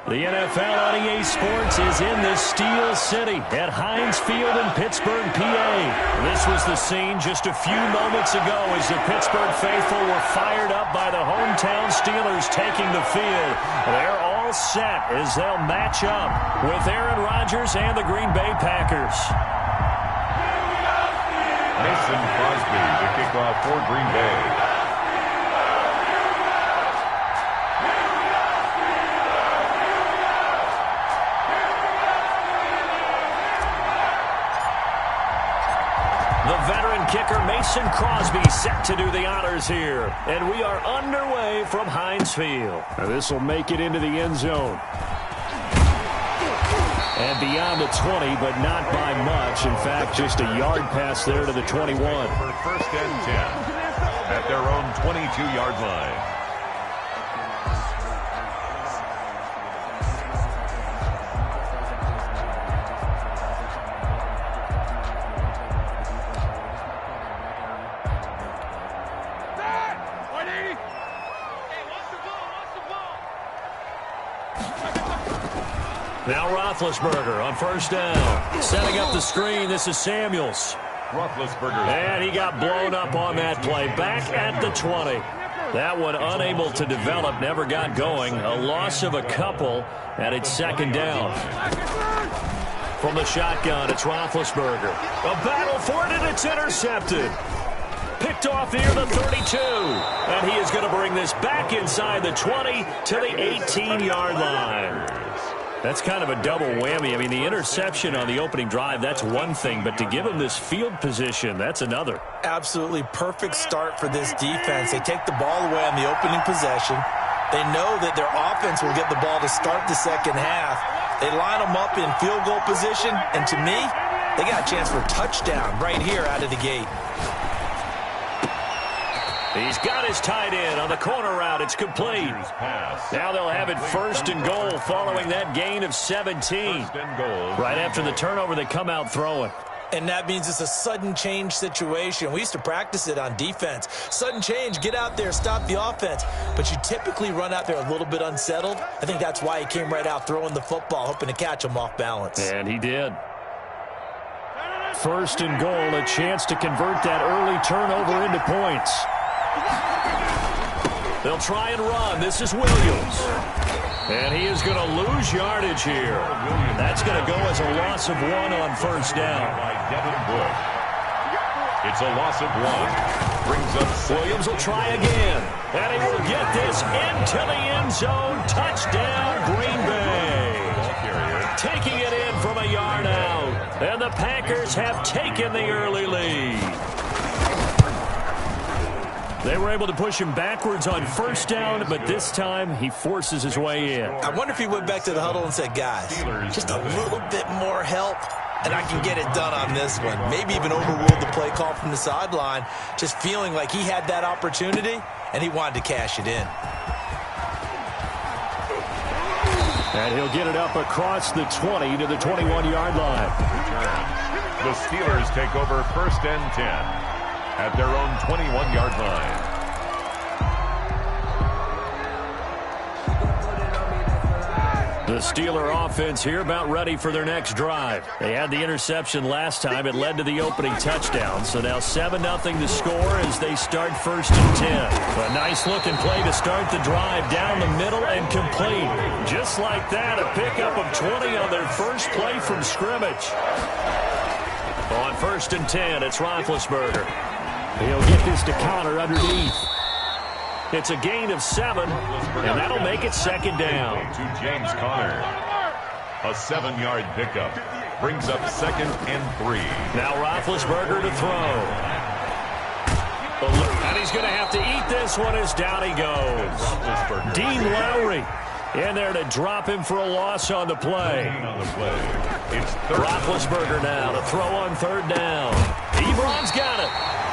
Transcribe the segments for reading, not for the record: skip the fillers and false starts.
The NFL on EA Sports is in the Steel City at Heinz Field in Pittsburgh, PA. This was the scene just a few moments ago as the Pittsburgh faithful were fired up by the hometown Steelers taking the field. They're all set as they'll match up with Aaron Rodgers and the Green Bay Packers. Mason Crosby to kick off for Green Bay. The veteran kicker Mason Crosby set to do the honors here. And we are underway from Heinz Field. This will make it into the end zone. And beyond the 20, but not by much. In fact, just a yard pass there to the 21. For first and 10 at their own 22-yard line. Now Roethlisberger on first down. Setting up the screen, this is Samuels. Roethlisberger. And he got blown up on that play. Back at the 20. That one unable to develop, never got going. A loss of a couple, and it's second down. From the shotgun, it's Roethlisberger. A battle for it, and it's intercepted. Picked off near the 32. And he is going to bring this back inside the 20 to the 18-yard line. That's kind of a double whammy. I mean, the interception on the opening drive, that's one thing. But to give him this field position, that's another. Absolutely perfect start for this defense. They take the ball away on the opening possession. They know that their offense will get the ball to start the second half. They line them up in field goal position. And to me, they got a chance for a touchdown right here out of the gate. He's got his tight end on the corner route. It's complete. Now they'll have it first and goal following that gain of 17. Right after the turnover, they come out throwing. And that means it's a sudden change situation. We used to practice it on defense. Sudden change, get out there, stop the offense. But you typically run out there a little bit unsettled. I think that's why he came right out throwing the football, hoping to catch him off balance. And he did. First and goal, a chance to convert that early turnover into points. They'll try and run. This is Williams. And he is going to lose yardage here. That's going to go as a loss of 1 on first down. It's a loss of 1. Brings up Williams will try again. And he will get this into the end zone. Touchdown, Green Bay. Taking it in from a yard out. And the Packers have taken the early lead. They were able to push him backwards on first down, but this time he forces his way in. I wonder if he went back to the huddle and said, guys, just a little bit more help, and I can get it done on this one. Maybe even overruled the play call from the sideline, just feeling like he had that opportunity, and he wanted to cash it in. And he'll get it up across the 20 to the 21-yard line. The Steelers take over first and 10. At their own 21-yard line. The Steeler offense here about ready for their next drive. They had the interception last time. It led to the opening touchdown. So now 7-0 to score as they start first and 10. A nice-looking play to start the drive down the middle and complete. Just like that, a pickup of 20 on their first play from scrimmage. On first and 10, it's Roethlisberger. He'll get this to counter underneath. It's a gain of 7, and that'll make it second down. To James Conner. A 7-yard pickup. Brings up second and 3. Now Roethlisberger to throw. And he's going to have to eat this one as down he goes. Dean Lowry in there to drop him for a loss on the play. It's Roethlisberger now to throw on third down. Ebron's got it.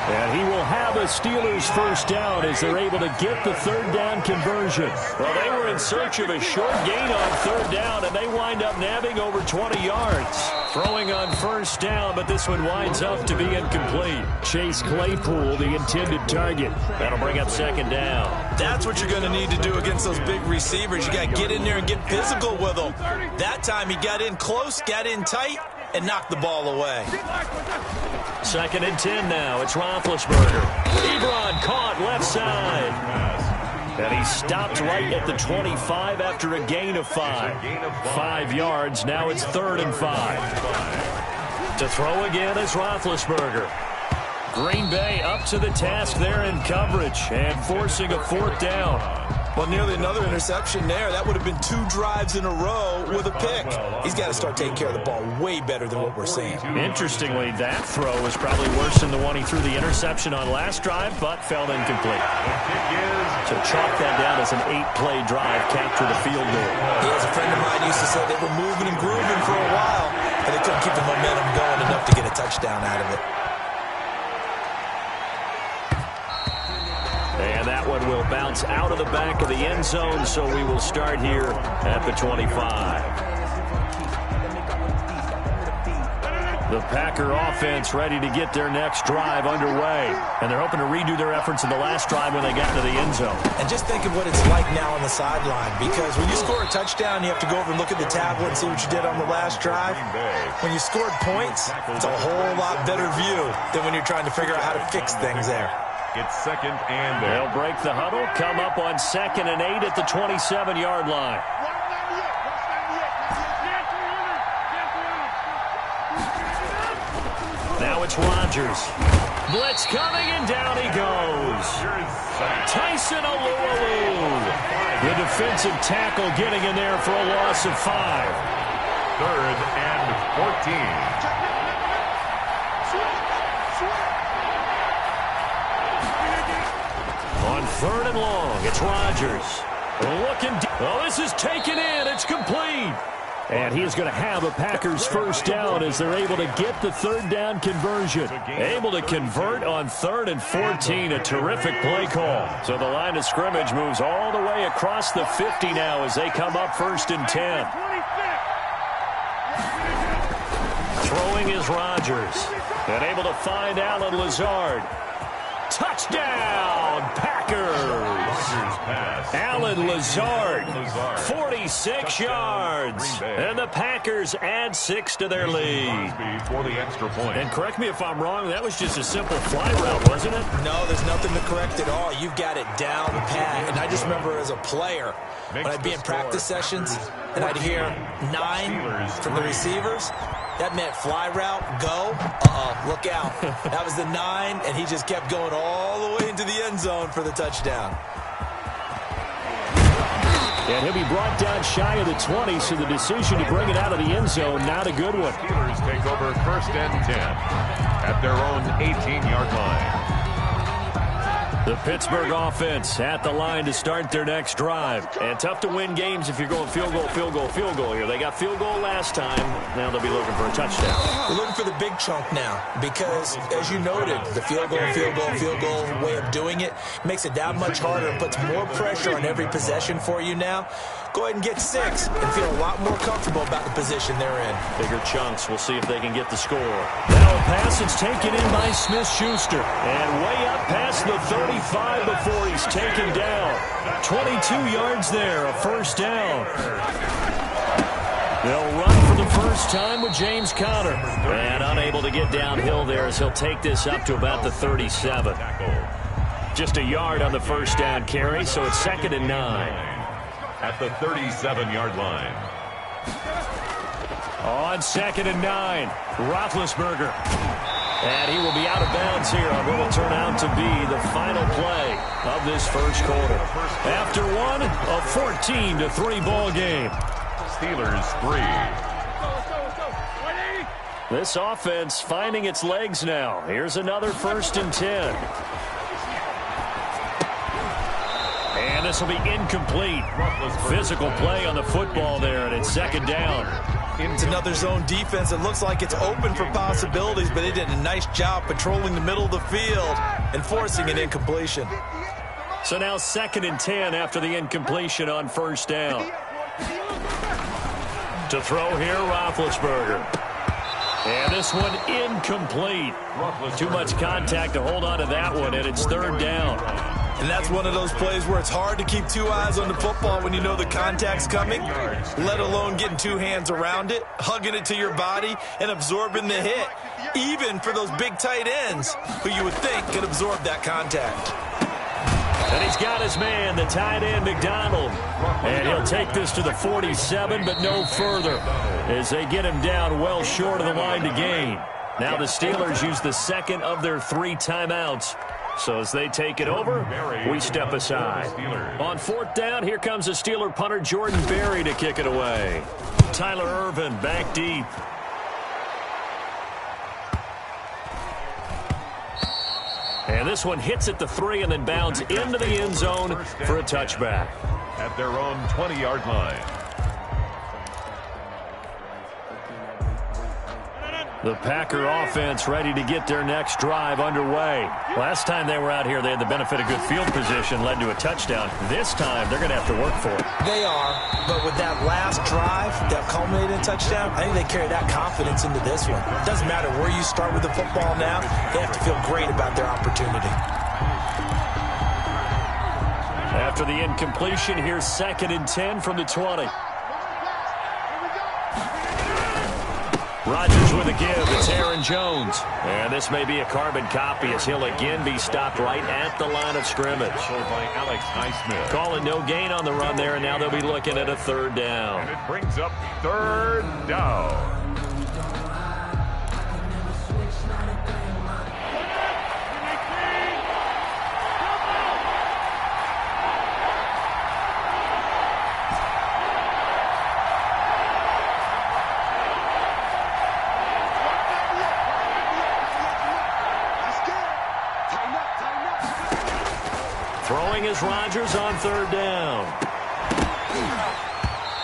And he will have a Steelers first down as they're able to get the third down conversion. Well, they were in search of a short gain on third down, and they wind up nabbing over 20 yards. Throwing on first down, but this one winds up to be incomplete. Chase Claypool, the intended target. That'll bring up second down. That's what you're going to need to do against those big receivers. You got to get in there and get physical with them. That time he got in close, got in tight, and knocked the ball away. Second and 10 now. It's Roethlisberger. Ebron caught left side. And he stopped right at the 25 after a gain of 5. 5 yards. Now it's 3rd and 5. To throw again is Roethlisberger. Green Bay up to the task there in coverage and forcing a 4th down. Well, nearly another interception there. That would have been 2 drives in a row with a pick. He's got to start taking care of the ball way better than what we're seeing. Interestingly, that throw was probably worse than the one he threw the interception on last drive, but fell incomplete. So chalk that down as an 8-play drive, captured a field goal. As a friend of mine used to say, they were moving and grooving for a while, and they couldn't keep the momentum going enough to get a touchdown out of it. And that one will bounce out of the back of the end zone, so we will start here at the 25. The Packer offense ready to get their next drive underway. And they're hoping to redo their efforts in the last drive when they got to the end zone. And just think of what it's like now on the sideline, because when you score a touchdown, you have to go over and look at the tablet and see what you did on the last drive. When you scored points, it's a whole lot better view than when you're trying to figure out how to fix things there. It's 2nd and 8. They'll break the huddle, come up on 2nd and 8 at the 27-yard line. Now it's Rodgers. Blitz coming, and down he goes. Tyson Alualu. The defensive tackle getting in there for a loss of 5. 3rd and 14. On 3rd and long, it's Rodgers. Looking deep. Oh, this is taken in. It's complete. And he is going to have a Packers first down as they're able to get the third down conversion. Able to convert on 3rd and 14. A terrific play call. So the line of scrimmage moves all the way across the 50 now as they come up 1st and 10. Throwing is Rodgers. And able to find Allen Lazard. Touchdown, Packers! Allen Lazard, 46 yards. And the Packers add 6 to their lead. For the extra point. And correct me if I'm wrong, that was just a simple fly route, wasn't it? No, there's nothing to correct at all. You've got it down pat. And I just remember as a player, when I'd be in practice sessions, and I'd hear 9 from the receivers, that meant fly route, go, look out. That was the 9, and he just kept going all the way into the end zone for the touchdown. And he'll be brought down shy of the 20, so the decision to bring it out of the end zone, not a good one. Steelers take over 1st and 10 at their own 18-yard line. The Pittsburgh offense at the line to start their next drive. And tough to win games if you're going field goal, field goal, field goal here. They got field goal last time. Now they'll be looking for a touchdown. We're looking for the big chunk now because, as you noted, the field goal way of doing it makes it that much harder and puts more pressure on every possession for you now. Go ahead and get 6 and feel a lot more comfortable about the position they're in. Bigger chunks. We'll see if they can get the score. Now a pass is taken in by Smith-Schuster. And way up past the 35 before he's taken down. 22 yards there, a first down. They'll run for the first time with James Conner. And unable to get downhill there as he'll take this up to about the 37. Just a yard on the first down carry, so it's 2nd and 9. At the 37-yard line. On 2nd and 9, Roethlisberger. And he will be out of bounds here on what will turn out to be the final play of this first quarter. After one, a 14-3 ball game. Steelers 3. This offense finding its legs now. Here's another 1st and 10. And this will be incomplete. Physical play on the football there, and it's 2nd down. It's another zone defense that looks like it's open for possibilities, but they did a nice job patrolling the middle of the field and forcing an incompletion. So now 2nd and 10 after the incompletion on 1st down. To throw here, Roethlisberger. And this one incomplete. Too much contact to hold on to that one, and it's 3rd down. And that's one of those plays where it's hard to keep 2 eyes on the football when you know the contact's coming, let alone getting 2 hands around it, hugging it to your body, and absorbing the hit, even for those big tight ends who you would think could absorb that contact. And he's got his man, the tight end, McDonald. And he'll take this to the 47, but no further, as they get him down well short of the line to gain. Now the Steelers use the 2nd of their 3 timeouts. So as they take it over, we step aside. On 4th down, here comes the Steeler punter Jordan Berry to kick it away. Tyler Ervin back deep. And this one hits at the 3 and then bounds into the end zone for a touchback. At their own 20-yard line. The Packer offense ready to get their next drive underway. Last time they were out here, they had the benefit of good field position, led to a touchdown. This time, they're going to have to work for it. They are, but with that last drive that culminated in a touchdown, I think they carry that confidence into this one. It doesn't matter where you start with the football now, they have to feel great about their opportunity. After the incompletion, here's 2nd and 10 from the 20. Rodgers with a give. It's Aaron Jones. And this may be a carbon copy as he'll again be stopped right at the line of scrimmage. By Alex Highsmith. Calling no gain on the run there, and now they'll be looking at a 3rd down. And it brings up 3rd down. Is Rodgers on 3rd down.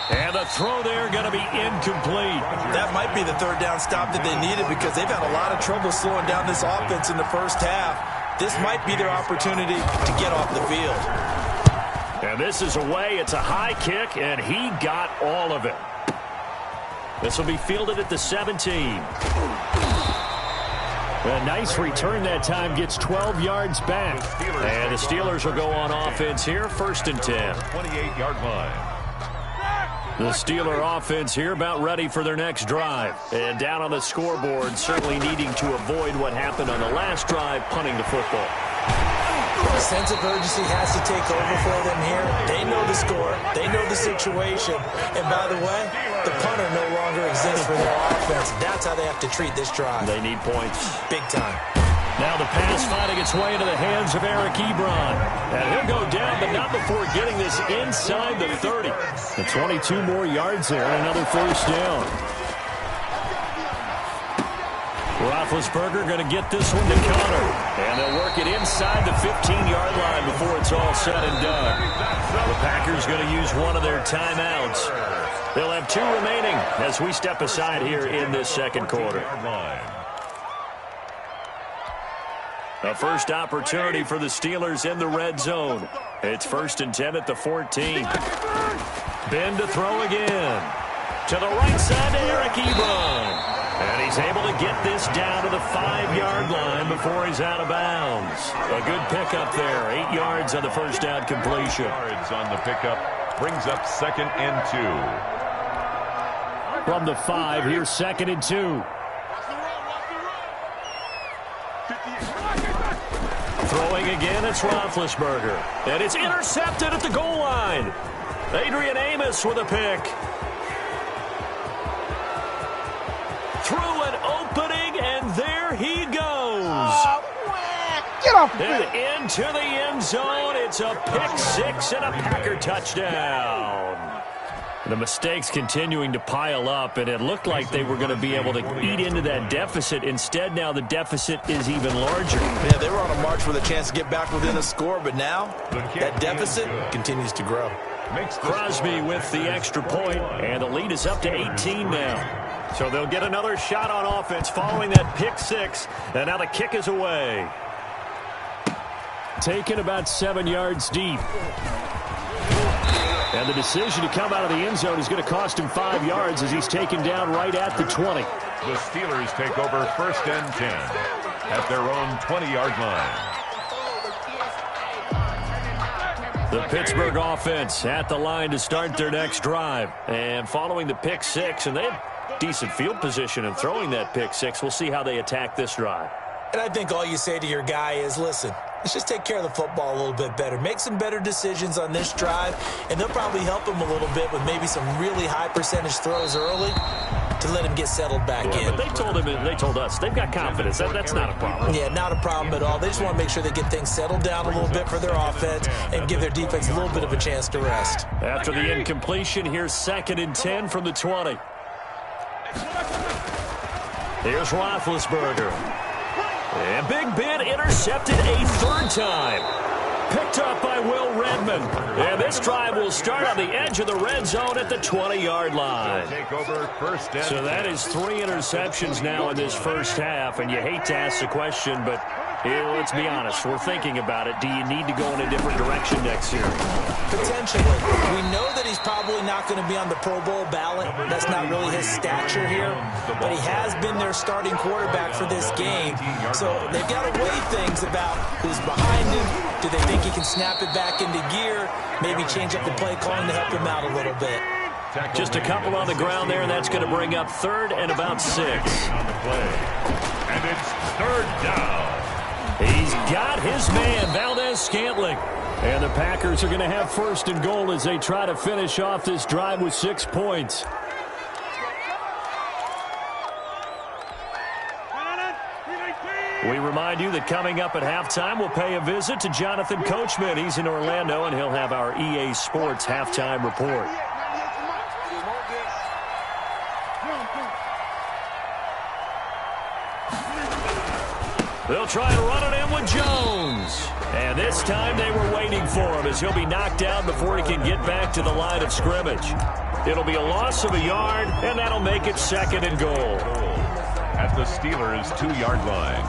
And the throw there going to be incomplete. That might be the 3rd down stop that they needed because they've had a lot of trouble slowing down this offense in the first half. This might be their opportunity to get off the field. And this is away. It's a high kick, and he got all of it. This will be fielded at the 17. A nice return that time, gets 12 yards back. And the Steelers will go on offense here, 1st and 10. 28-yard line. The Steeler offense here about ready for their next drive. And down on the scoreboard, certainly needing to avoid what happened on the last drive, punting the football. A sense of urgency has to take over for them here. They know the score. They know the situation. And by the way, the punter no longer exists for their offense. That's how they have to treat this drive. They need points. Big time. Now the pass finding its way into the hands of Eric Ebron. And he'll go down, but not before getting this inside the 30. The 22 more yards there, and another 1st down. Roethlisberger going to get this one to Connor. And they'll work it inside the 15-yard line before it's all said and done. The Packers going to use one of their timeouts. They'll have 2 remaining as we step aside here in this 2nd quarter. A first opportunity for the Steelers in the red zone. It's 1st and 10 at the 14. Ben to throw again. To the right side to Eric Ebron. And he's able to get this down to the 5-yard line before he's out of bounds. A good pickup there. 8 yards on the first down completion. Yards on the pickup brings up 2nd and 2. From the 5, here's 2nd and 2. Throwing again, it's Roethlisberger. And it's intercepted at the goal line. Adrian Amos with a pick. Through an opening, and there he goes. Get off the And field. into the end zone. It's a pick 6 and a Packer touchdown. The mistakes continuing to pile up, and it looked like they were going to be able to eat into that deficit. Instead, now the deficit is even larger. Yeah, they were on a march with a chance to get back within a score, but now that deficit continues to grow. Crosby with the extra point, and the lead is up to 18 now. So they'll get another shot on offense following that pick six, and now the kick is away. Taken about 7 yards deep. And the decision to come out of the end zone is going to cost him 5 yards as he's taken down right at the 20. The Steelers take over 1st and 10 at their own 20-yard line. The Pittsburgh offense at the line to start their next drive. And following the pick six, and they had decent field position in throwing that pick six. We'll see how they attack this drive. And I think all you say to your guy is, listen, let's just take care of the football a little bit better. Make some better decisions on this drive, and they'll probably help him a little bit with maybe some really high percentage throws early to let him get settled back in. But they told us they've got confidence. That's not a problem. Yeah, not a problem at all. They just want to make sure they get things settled down a little bit for their offense and give their defense a little bit of a chance to rest. After the incompletion, here's 2nd and 10 from the 20. Here's Roethlisberger. And Big Ben intercepted a 3rd time. Picked up by Will Redmond. And this drive will start on the edge of the red zone at the 20-yard line. So that is 3 interceptions now in this first half. And you hate to ask the question, but let's be honest. We're thinking about it. Do you need to go in a different direction next year? Potentially. We know that he's probably not going to be on the Pro Bowl ballot. That's not really his stature here. But he has been their starting quarterback for this game. So they've got to weigh things about who's behind him. Do they think he can snap it back into gear? Maybe change up the play calling to help him out a little bit. Just a couple on the ground there, and that's going to bring up 3rd and about 6. And it's 3rd down. He's got his man, Valdez-Scantling. And the Packers are going to have 1st and goal as they try to finish off this drive with 6 points. We remind you that coming up at halftime, we'll pay a visit to Jonathan Coachman. He's in Orlando, and he'll have our EA Sports halftime report. They'll try and run it in with Jones. And this time they were waiting for him as he'll be knocked down before he can get back to the line of scrimmage. It'll be a loss of a yard, and that'll make it 2nd and goal. At the Steelers' 2-yard line.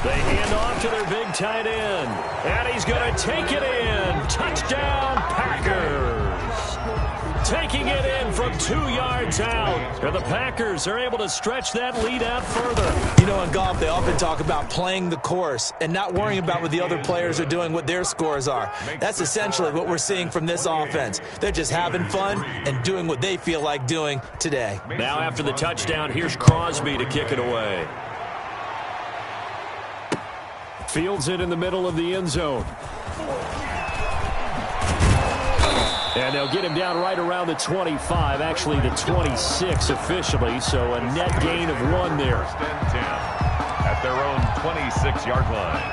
They hand off to their big tight end. And he's going to take it in. Touchdown, Packers. Taking it in from 2 yards out. And the Packers are able to stretch that lead out further. You know, in golf, they often talk about playing the course and not worrying about what the other players are doing, what their scores are. That's essentially what we're seeing from this offense. They're just having fun and doing what they feel like doing today. Now after the touchdown, here's Crosby to kick it away. Fields it in the middle of the end zone. And they'll get him down right around the 25, actually the 26 officially, so a net gain of 1 there. 1st and 10 at their own 26-yard line.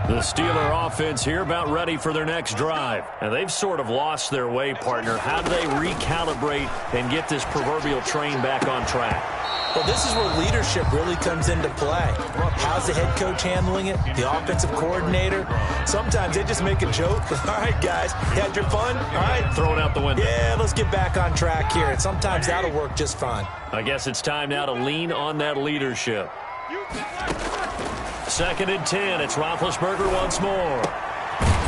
The Steeler offense here about ready for their next drive. And they've sort of lost their way, partner. How do they recalibrate and get this proverbial train back on track? Well, this is where leadership really comes into play. How's the head coach handling it? The offensive coordinator? Sometimes they just make a joke. All right, guys, you had your fun? All right. Throw it out the window. Yeah, let's get back on track here. And sometimes that'll work just fine. I guess it's time now to lean on that leadership. 2nd and 10. It's Roethlisberger once more.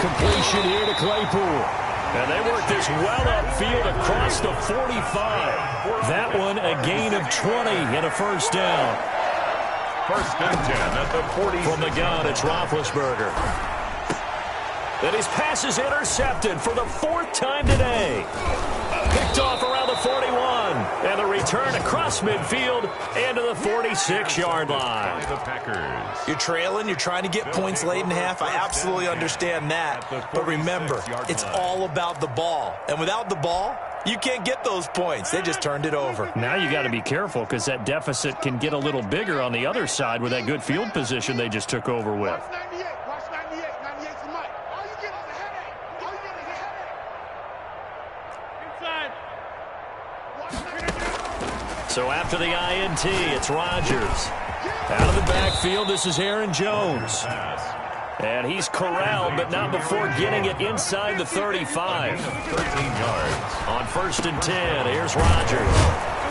Completion here to Claypool. And they work this well upfield across the 45. That one a gain of 20 and a 1st down. 1st and 10 at the 40. From the gun, it's Roethlisberger. And his pass is intercepted for the 4th time today. Picked off around the 41. And the return across midfield and to the 46-yard line. The Packers. You're trailing. You're trying to get points late in half. I absolutely understand that. But remember, it's all about the ball. And without the ball, you can't get those points. They just turned it over. Now you got to be careful because that deficit can get a little bigger on the other side with that good field position they just took over with. So after the INT, it's Rodgers. Out of the backfield, this is Aaron Jones. And he's corralled, but not before getting it inside the 35. 13 yards. On 1st and 10, here's Rodgers.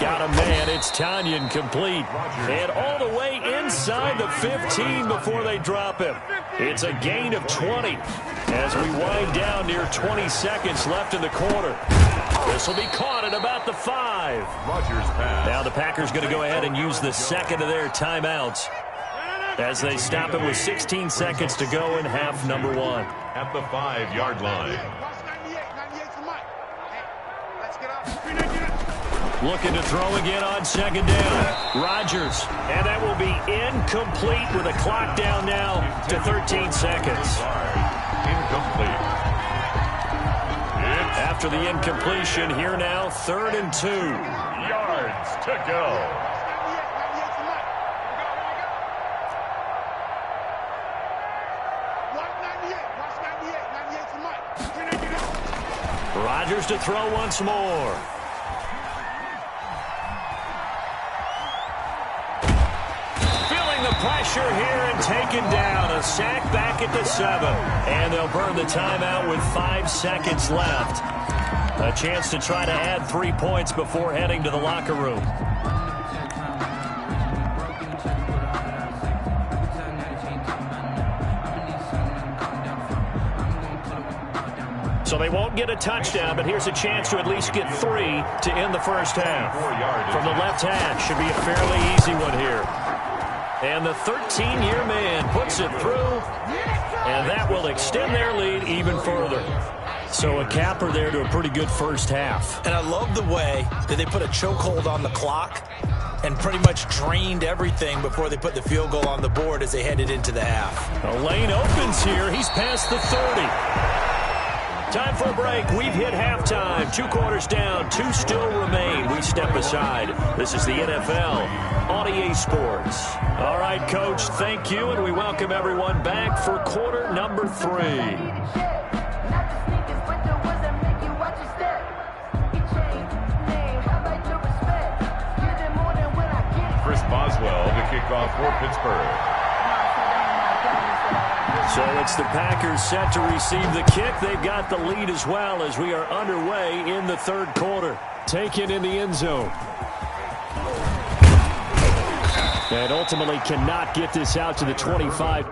Got a man, it's Tanyan complete. And all the way inside the 15 before they drop him. It's a gain of 20 as we wind down near 20 seconds left in the quarter. This will be caught at about the 5. Rodgers pass. Now the Packers going to go ahead and use the second of their timeouts as they stop it with 16 seconds to go in half number 1. At the 5-yard line. Looking to throw again on 2nd down. Rodgers. And that will be incomplete with a clock down now to 13 seconds. Incomplete. After the incompletion, here now, 3rd and 2. Yards to go. Rodgers to throw once more. Feeling the pressure here and taken down. A sack back at the 7. And they'll burn the timeout with 5 seconds left. A chance to try to add 3 points before heading to the locker room. So they won't get a touchdown, but here's a chance to at least get 3 to end the first half. From the left hash, should be a fairly easy one here. And the 13-year man puts it through, and that will extend their lead even further. So a capper there to a pretty good first half. And I love the way that they put a chokehold on the clock and pretty much drained everything before they put the field goal on the board as they headed into the half. A lane opens here. He's past the 30. Time for a break. We've hit halftime. 2 quarters down. 2 still remain. We step aside. This is the NFL on EA Sports. All right, Coach, thank you, and we welcome everyone back for quarter number 3. Chris Boswell to kick off for Pittsburgh. So it's the Packers set to receive the kick. They've got the lead as well as we are underway in the 3rd quarter. Taken in the end zone. And ultimately cannot get this out to the 25.